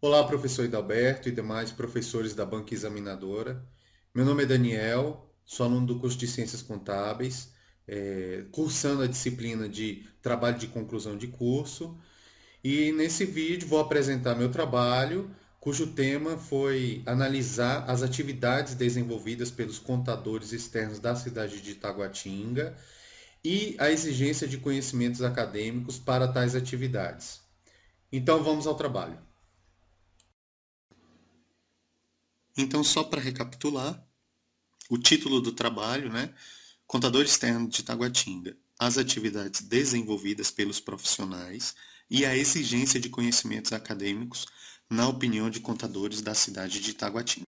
Olá, professor Idalberto e demais professores da banca examinadora. Meu nome é Daniel, sou aluno do curso de Ciências Contábeis, cursando a disciplina de Trabalho de Conclusão de Curso. E nesse vídeo vou apresentar meu trabalho, cujo tema foi analisar as atividades desenvolvidas pelos contadores externos da cidade de Taguatinga e a exigência de conhecimentos acadêmicos para tais atividades. Então vamos ao trabalho. Então, só para recapitular, o título do trabalho, né? Contador externo de Taguatinga, as atividades desenvolvidas pelos profissionais e a exigência de conhecimentos acadêmicos na opinião de contadores da cidade de Taguatinga.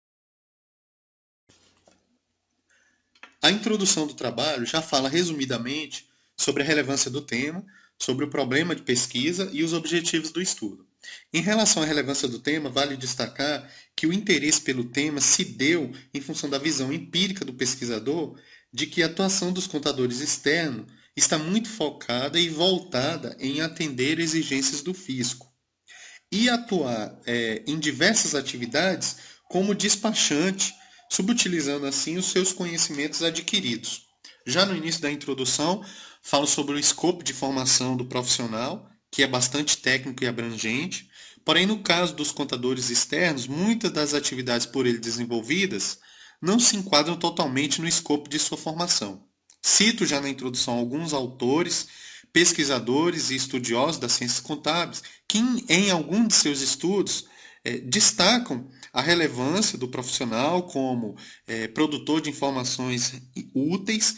A introdução do trabalho já fala resumidamente sobre a relevância do tema, sobre o problema de pesquisa e os objetivos do estudo. Em relação à relevância do tema, vale destacar que o interesse pelo tema se deu em função da visão empírica do pesquisador de que a atuação dos contadores externos está muito focada e voltada em atender exigências do fisco e atuar em diversas atividades como despachante, subutilizando assim os seus conhecimentos adquiridos. Já no início da introdução, falo sobre o escopo de formação do profissional, que é bastante técnico e abrangente, porém, no caso dos contadores externos, muitas das atividades por ele desenvolvidas não se enquadram totalmente no escopo de sua formação. Cito já na introdução alguns autores, pesquisadores e estudiosos das ciências contábeis que, em algum de seus estudos, destacam a relevância do profissional como produtor de informações úteis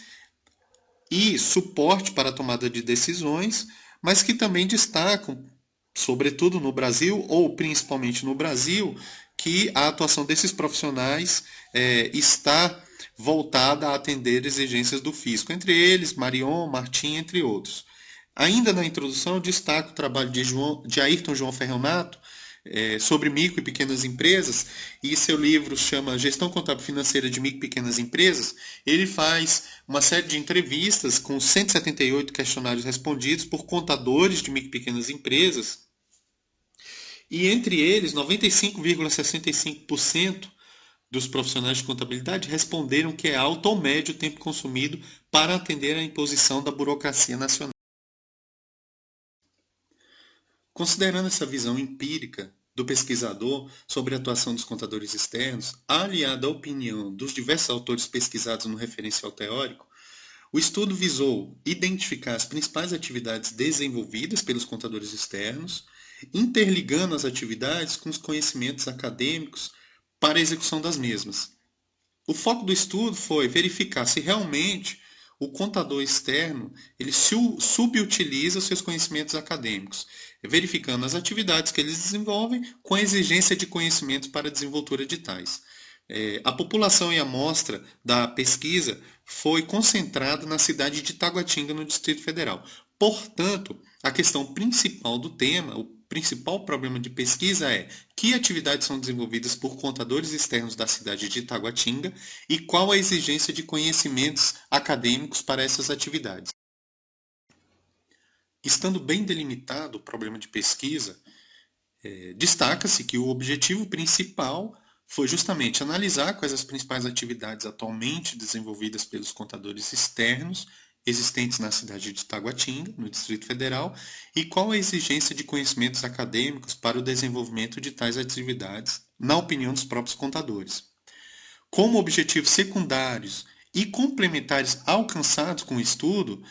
e suporte para a tomada de decisões, mas que também destacam, sobretudo no Brasil, ou principalmente no Brasil, que a atuação desses profissionais está voltada a atender exigências do fisco, entre eles Marion, Martim, entre outros. Ainda na introdução, eu destaco o trabalho de Ayrton João Ferronato sobre micro e pequenas empresas, e seu livro chama Gestão Contábil Financeira de Micro e Pequenas Empresas. Ele faz uma série de entrevistas com 178 questionários respondidos por contadores de micro e pequenas empresas, e entre eles, 95,65% dos profissionais de contabilidade responderam que é alto ou médio o tempo consumido para atender à imposição da burocracia nacional. Considerando essa visão empírica do pesquisador sobre a atuação dos contadores externos, aliada à opinião dos diversos autores pesquisados no referencial teórico, o estudo visou identificar as principais atividades desenvolvidas pelos contadores externos, interligando as atividades com os conhecimentos acadêmicos para a execução das mesmas. O foco do estudo foi verificar se realmente o contador externo ele subutiliza os seus conhecimentos acadêmicos, verificando as atividades que eles desenvolvem com a exigência de conhecimentos para a desenvoltura de tais. A população e a amostra da pesquisa foi concentrada na cidade de Taguatinga, no Distrito Federal. Portanto, a questão principal do tema, o principal problema de pesquisa é que atividades são desenvolvidas por contadores externos da cidade de Taguatinga e qual a exigência de conhecimentos acadêmicos para essas atividades. Estando bem delimitado o problema de pesquisa, destaca-se que o objetivo principal foi justamente analisar quais as principais atividades atualmente desenvolvidas pelos contadores externos existentes na cidade de Taguatinga, no Distrito Federal, e qual a exigência de conhecimentos acadêmicos para o desenvolvimento de tais atividades, na opinião dos próprios contadores. Como objetivos secundários e complementares alcançados com o estudo,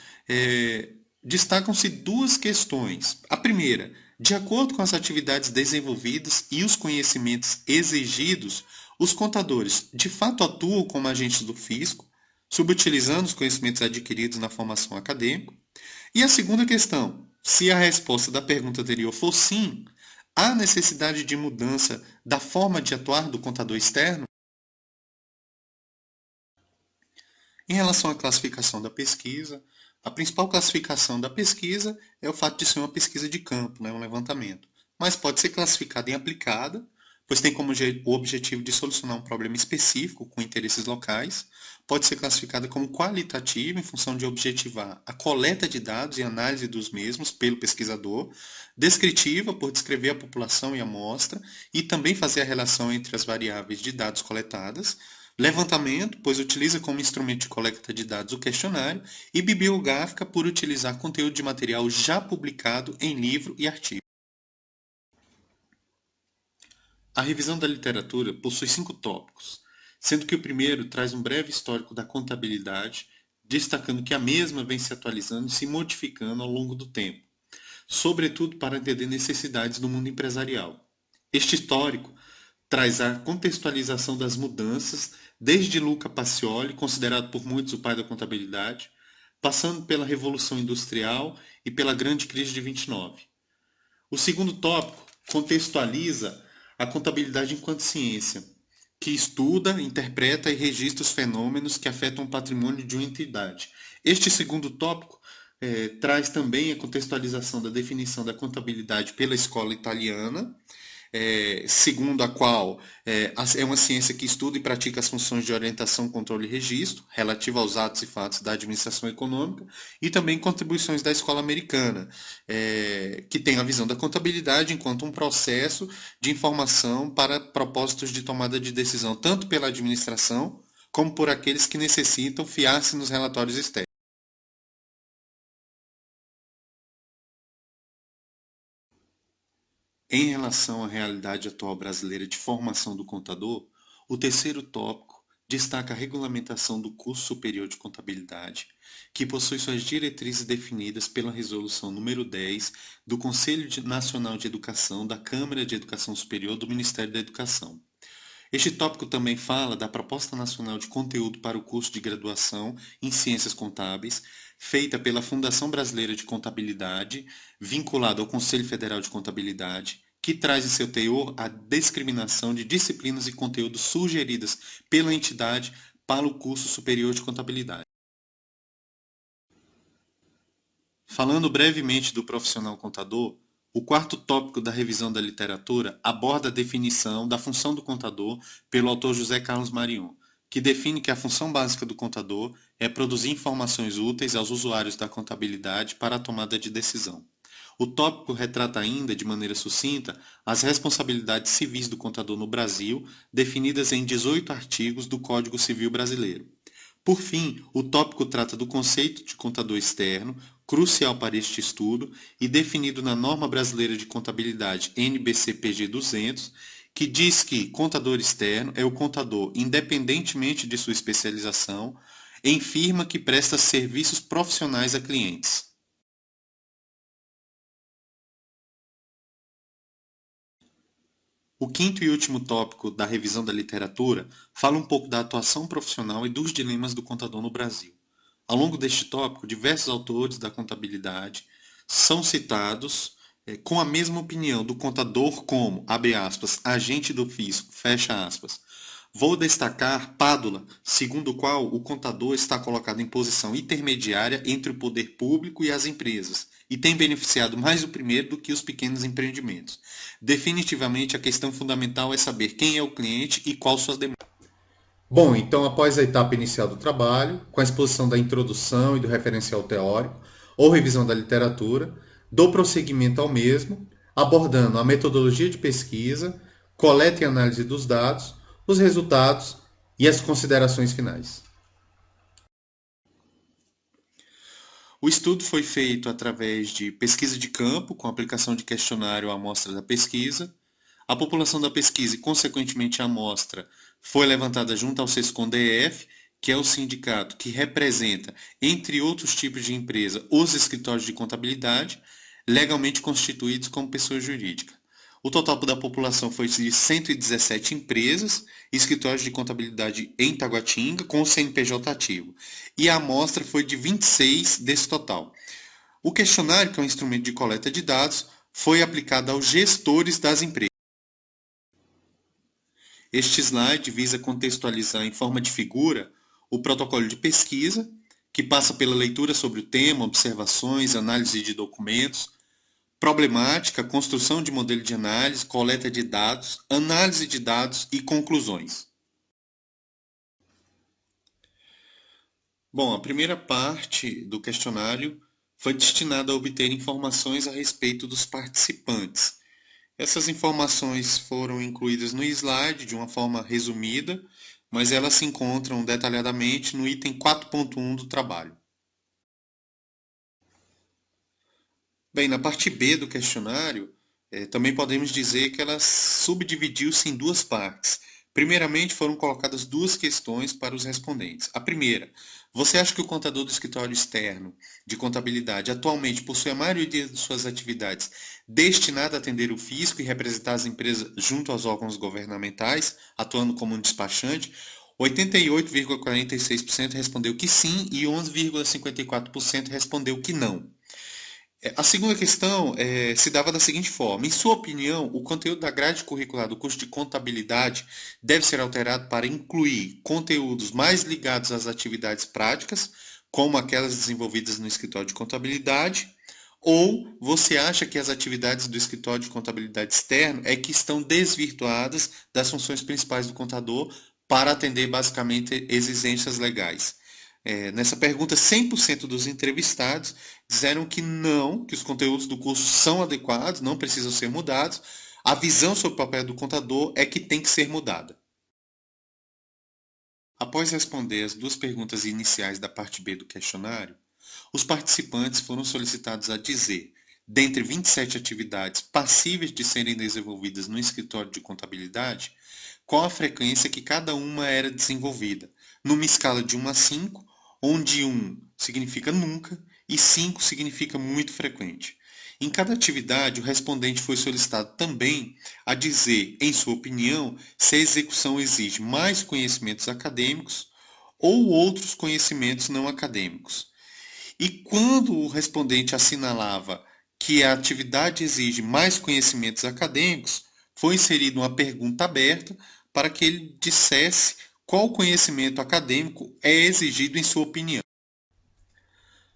destacam-se duas questões. A primeira, de acordo com as atividades desenvolvidas e os conhecimentos exigidos, os contadores de fato atuam como agentes do fisco, subutilizando os conhecimentos adquiridos na formação acadêmica. E a segunda questão, se a resposta da pergunta anterior for sim, há necessidade de mudança da forma de atuar do contador externo? Em relação à classificação da pesquisa, a principal classificação da pesquisa é o fato de ser uma pesquisa de campo, né, um levantamento. Mas pode ser classificada em aplicada, pois tem como o objetivo de solucionar um problema específico com interesses locais. Pode ser classificada como qualitativa em função de objetivar a coleta de dados e análise dos mesmos pelo pesquisador, descritiva por descrever a população e a amostra e também fazer a relação entre as variáveis de dados coletadas, levantamento, pois utiliza como instrumento de coleta de dados o questionário, e bibliográfica por utilizar conteúdo de material já publicado em livro e artigo. A revisão da literatura possui 5 tópicos, sendo que o primeiro traz um breve histórico da contabilidade, destacando que a mesma vem se atualizando e se modificando ao longo do tempo, sobretudo para entender necessidades do mundo empresarial. Este histórico traz a contextualização das mudanças, desde Luca Pacioli, considerado por muitos o pai da contabilidade, passando pela Revolução Industrial e pela Grande Crise de 29. O segundo tópico contextualiza a contabilidade enquanto ciência, que estuda, interpreta e registra os fenômenos que afetam o patrimônio de uma entidade. Este segundo tópico traz também a contextualização da definição da contabilidade pela escola italiana, segundo a qual é uma ciência que estuda e pratica as funções de orientação, controle e registro, relativa aos atos e fatos da administração econômica, e também contribuições da escola americana, que tem a visão da contabilidade enquanto um processo de informação para propósitos de tomada de decisão, tanto pela administração, como por aqueles que necessitam fiar-se nos relatórios externos. Em relação à realidade atual brasileira de formação do contador, o terceiro tópico destaca a regulamentação do curso superior de contabilidade, que possui suas diretrizes definidas pela Resolução número 10 do Conselho Nacional de Educação da Câmara de Educação Superior do Ministério da Educação. Este tópico também fala da Proposta Nacional de Conteúdo para o curso de graduação em Ciências Contábeis, feita pela Fundação Brasileira de Contabilidade, vinculada ao Conselho Federal de Contabilidade, que traz em seu teor a discriminação de disciplinas e conteúdos sugeridas pela entidade para o curso superior de contabilidade. Falando brevemente do profissional contador, o quarto tópico da revisão da literatura aborda a definição da função do contador pelo autor José Carlos Marion, que define que a função básica do contador é produzir informações úteis aos usuários da contabilidade para a tomada de decisão. O tópico retrata ainda, de maneira sucinta, as responsabilidades civis do contador no Brasil, definidas em 18 artigos do Código Civil Brasileiro. Por fim, o tópico trata do conceito de contador externo, crucial para este estudo e definido na Norma Brasileira de Contabilidade NBC-PG 200, que diz que contador externo é o contador, independentemente de sua especialização, em firma que presta serviços profissionais a clientes. O quinto e último tópico da revisão da literatura fala um pouco da atuação profissional e dos dilemas do contador no Brasil. Ao longo deste tópico, diversos autores da contabilidade são citados com a mesma opinião do contador como, abre aspas, agente do fisco, fecha aspas. Vou destacar Pádula, segundo o qual o contador está colocado em posição intermediária entre o poder público e as empresas, e tem beneficiado mais o primeiro do que os pequenos empreendimentos. Definitivamente, a questão fundamental é saber quem é o cliente e qual suas demandas. Bom, então após a etapa inicial do trabalho, com a exposição da introdução e do referencial teórico, ou revisão da literatura, dou prosseguimento ao mesmo, abordando a metodologia de pesquisa, coleta e análise dos dados, os resultados e as considerações finais. O estudo foi feito através de pesquisa de campo, com aplicação de questionário à amostra da pesquisa. A população da pesquisa e, consequentemente, a amostra foi levantada junto ao SESCOM-DF, que é o sindicato que representa, entre outros tipos de empresa, os escritórios de contabilidade, legalmente constituídos como pessoa jurídica. O total da população foi de 117 empresas, escritórios de contabilidade em Taguatinga, com o CNPJ ativo. E a amostra foi de 26 desse total. O questionário, que é um instrumento de coleta de dados, foi aplicado aos gestores das empresas. Este slide visa contextualizar em forma de figura o protocolo de pesquisa, que passa pela leitura sobre o tema, observações, análise de documentos, problemática, construção de modelo de análise, coleta de dados, análise de dados e conclusões. Bom, a primeira parte do questionário foi destinada a obter informações a respeito dos participantes. Essas informações foram incluídas no slide de uma forma resumida, mas elas se encontram detalhadamente no item 4.1 do trabalho. Bem, na parte B do questionário, também podemos dizer que ela subdividiu-se em duas partes. Primeiramente, foram colocadas duas questões para os respondentes. A primeira, você acha que o contador do escritório externo de contabilidade atualmente possui a maioria de suas atividades destinada a atender o fisco e representar as empresas junto aos órgãos governamentais, atuando como um despachante? 88,46% respondeu que sim e 11,54% respondeu que não. A segunda questão se dava da seguinte forma: em sua opinião, o conteúdo da grade curricular do curso de contabilidade deve ser alterado para incluir conteúdos mais ligados às atividades práticas, como aquelas desenvolvidas no escritório de contabilidade, ou você acha que as atividades do escritório de contabilidade externo é que estão desvirtuadas das funções principais do contador para atender basicamente exigências legais? Nessa pergunta, 100% dos entrevistados disseram que não, que os conteúdos do curso são adequados, não precisam ser mudados. A visão sobre o papel do contador é que tem que ser mudada. Após responder as duas perguntas iniciais da parte B do questionário, os participantes foram solicitados a dizer, dentre 27 atividades passíveis de serem desenvolvidas no escritório de contabilidade, qual a frequência que cada uma era desenvolvida, numa escala de 1 a 5, onde 1 significa nunca e 5 significa muito frequente. Em cada atividade, o respondente foi solicitado também a dizer, em sua opinião, se a execução exige mais conhecimentos acadêmicos ou outros conhecimentos não acadêmicos. E quando o respondente assinalava que a atividade exige mais conhecimentos acadêmicos, foi inserida uma pergunta aberta para que ele dissesse qual conhecimento acadêmico é exigido em sua opinião.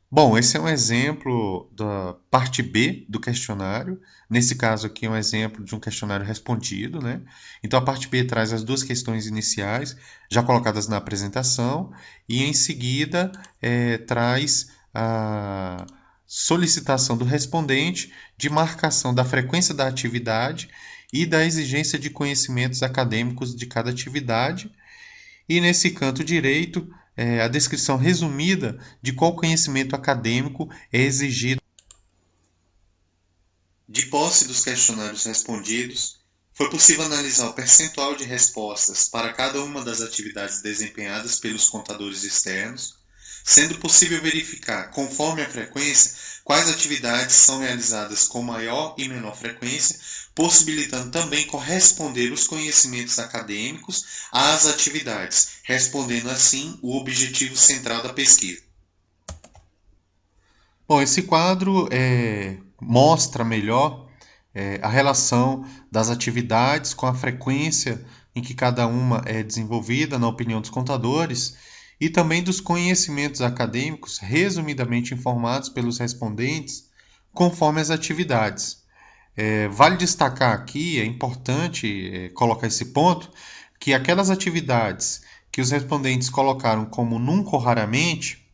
Bom, esse é um exemplo da parte B do questionário. Nesse caso aqui é um exemplo de um questionário respondido, né? Então a parte B traz as duas questões iniciais já colocadas na apresentação e em seguida traz a solicitação do respondente de marcação da frequência da atividade e da exigência de conhecimentos acadêmicos de cada atividade. E nesse canto direito, a descrição resumida de qual conhecimento acadêmico é exigido. De posse dos questionários respondidos, foi possível analisar o percentual de respostas para cada uma das atividades desempenhadas pelos contadores externos, sendo possível verificar, conforme a frequência, quais atividades são realizadas com maior e menor frequência, possibilitando também corresponder os conhecimentos acadêmicos às atividades, respondendo assim o objetivo central da pesquisa. Bom, esse quadro mostra melhor a relação das atividades com a frequência em que cada uma é desenvolvida, na opinião dos contadores, e também dos conhecimentos acadêmicos resumidamente informados pelos respondentes conforme as atividades. Vale destacar aqui, é importante colocar esse ponto, que aquelas atividades que os respondentes colocaram como nunca ou raramente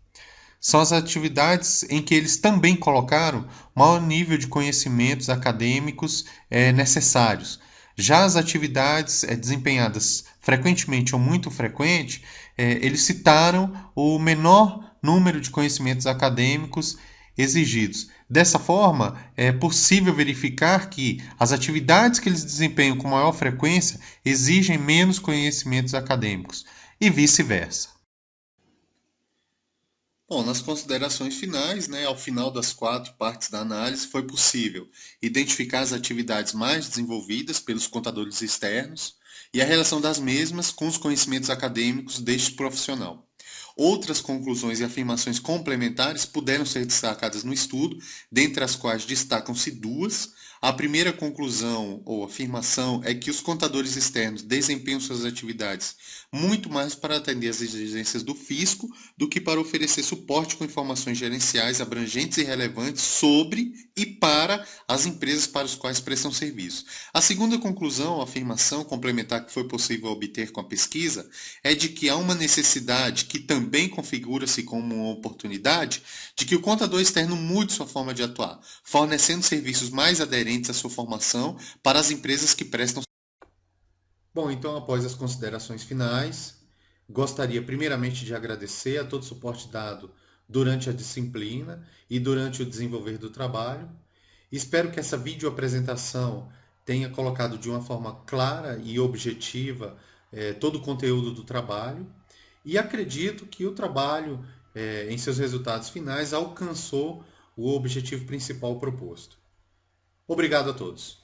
são as atividades em que eles também colocaram maior nível de conhecimentos acadêmicos necessários. Já as atividades desempenhadas frequentemente ou muito frequente, eles citaram o menor número de conhecimentos acadêmicos exigidos. Dessa forma, é possível verificar que as atividades que eles desempenham com maior frequência exigem menos conhecimentos acadêmicos e vice-versa. Bom, nas considerações finais, ao final das 4 partes da análise, foi possível identificar as atividades mais desenvolvidas pelos contadores externos e a relação das mesmas com os conhecimentos acadêmicos deste profissional. Outras conclusões e afirmações complementares puderam ser destacadas no estudo, dentre as quais destacam-se duas. A primeira conclusão ou afirmação é que os contadores externos desempenham suas atividades muito mais para atender às exigências do fisco do que para oferecer suporte com informações gerenciais abrangentes e relevantes sobre e para as empresas para as quais prestam serviço. A segunda conclusão ou afirmação complementar que foi possível obter com a pesquisa é de que há uma necessidade que também configura-se como uma oportunidade de que o contador externo mude sua forma de atuar, fornecendo serviços mais aderentes à sua formação para as empresas que prestam. Bom, então, após as considerações finais, gostaria primeiramente de agradecer a todo o suporte dado durante a disciplina e durante o desenvolver do trabalho. Espero que essa videoapresentação tenha colocado de uma forma clara e objetiva todo o conteúdo do trabalho e acredito que o trabalho, em seus resultados finais, alcançou o objetivo principal proposto. Obrigado a todos.